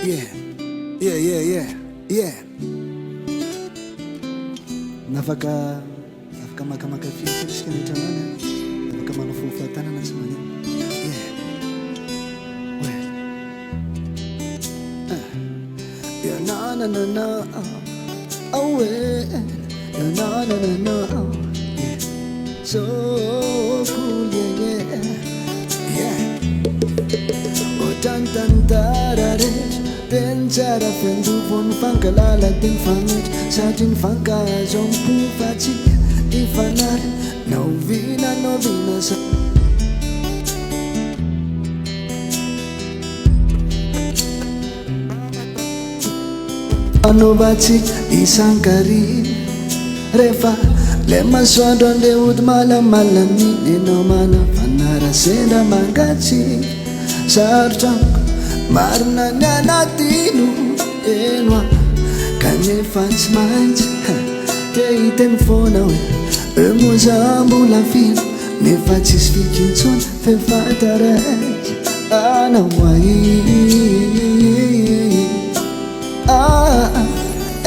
Yeah, yeah, yeah, yeah, yeah. Nafaka makamaka fiky isika nitranana. Nafaka manafofa tanana tsy magnano. Yeah. Well. Yeah, na na na na. Oh well. Yeah, na na na na. Yeah. So cool, yeah, yeah. Yeah. Oh tan tan tarare. Den cara fenduvon fangalala din fangat satin fangazon pufati ifanar novina sa anovati isankari refa le masoandro le udi malamalani nenomana fanara senda mangachi sartrango marina ny anatino enoa kanefa tsy maintsy te hiteny foana hoe emozambola fino nefa tsisy fikintsona fefataraiky anao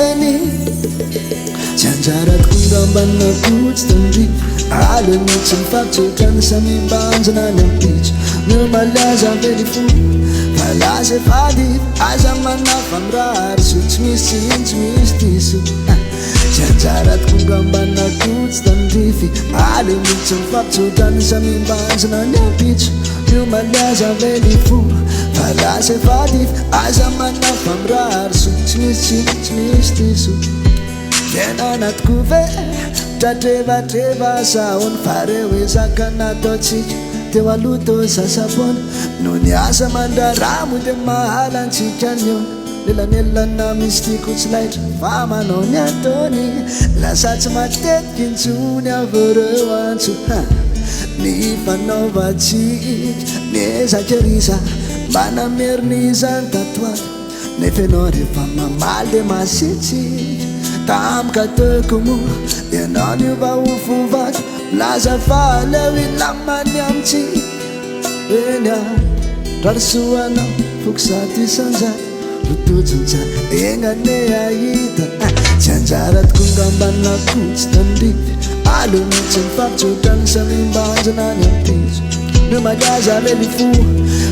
eny tsy anjara tokongambana kotsy tandrivo alony tsy mifapitsotrany samimbanjana ny ampitso no malaza velifo Malase fadi aza manafa mirary so tsy misy tsy misy diso tsy anjarat kongambana kotsy tandrify ale mitsy mifapitsotrany samimbanjana ny ampitso io malaza velifo Malase fadi aza manafa mirary so tsy misy diso Kenanatkove tratrevatreva saony fareo ezakanatontsika teo aloto sasapona no ny asa mandraramo de mahalantsika nyo lelanelana misy tiko tsy laitra fa manao ny atony lasa tsy matetiky intsony avoreo antso ny fanaovatsika ny ezakerisa mba namerinizany tatoato nefenao rehefa mamaly de masitsika tamika teko moa ianao ny vahofovato laza fa leo ilamany amitsika eny a rarisoanao fokosaty isanjara rotojinjara egnane ahita tsy anjara tokongambana kotsy tandrify alo mitsy mifapitsotrany samimbanjana ny ampitso no malaza lelifo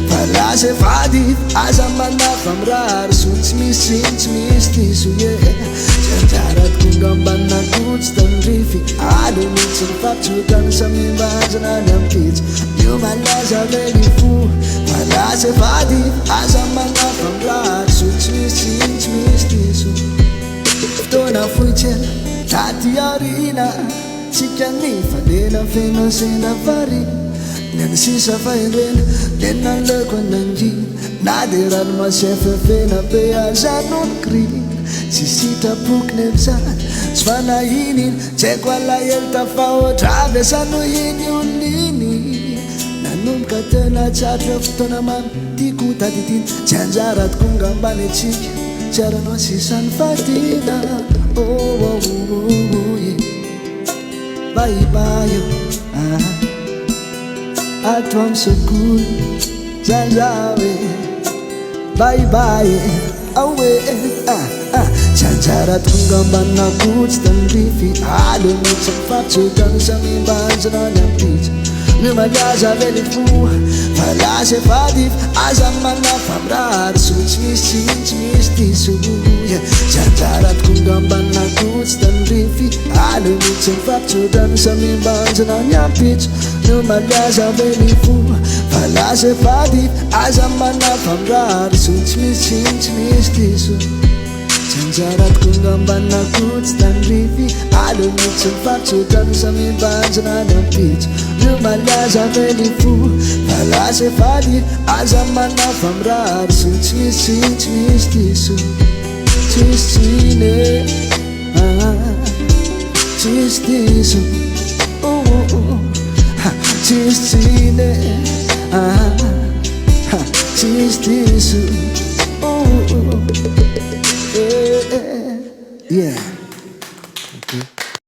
fa lase fady aza manafa mirary so tsy misy diso ye tsy anjara tokongambana kotsy tandrify alo mitsy mifapitsotrany samimbanjana ny ampitso no malaza lelifo fa lase fady aza manafa mirary so tsy misy diso fotoana fohitsela taty arina tsika nifa lena fena senda varina Nyan sisa fahendrena lena leko anangina na de rano masefefena be azanon krina tsy sitrapoky nevizany tsy fanahinin tsy haiko alahelo tafahoatra avy asano iny oliny nanomboka tena tsatra fotoana mamy tiako taditina tsy anjara tokongambany atsika tsy aranao sisany fatina baibaio ato am secours zanzawe bye bye awe tsy anjara tokongambana kotsy tandrify alo mitsy mifapitsotrany samimbanjana ny ampitso no malaza velifo fa lase fady aza manafa mirary so tsy misy diso tsy anjara tokongambana kotsy tandrify alo mitsy mifapitsotrany samimbanjana ny ampitso no malaza velifo fa lase fady aza manafa mirary so tsy misy diso tsy anjara tokongambana kotsy tandrify alo mitsy mifapitsotrany samimbanjana ny ampitso no malaza velifo fa lase fady aza manafa mirary so tsy misy diso tsisine tsisy diso tsisine tsisy diso yeah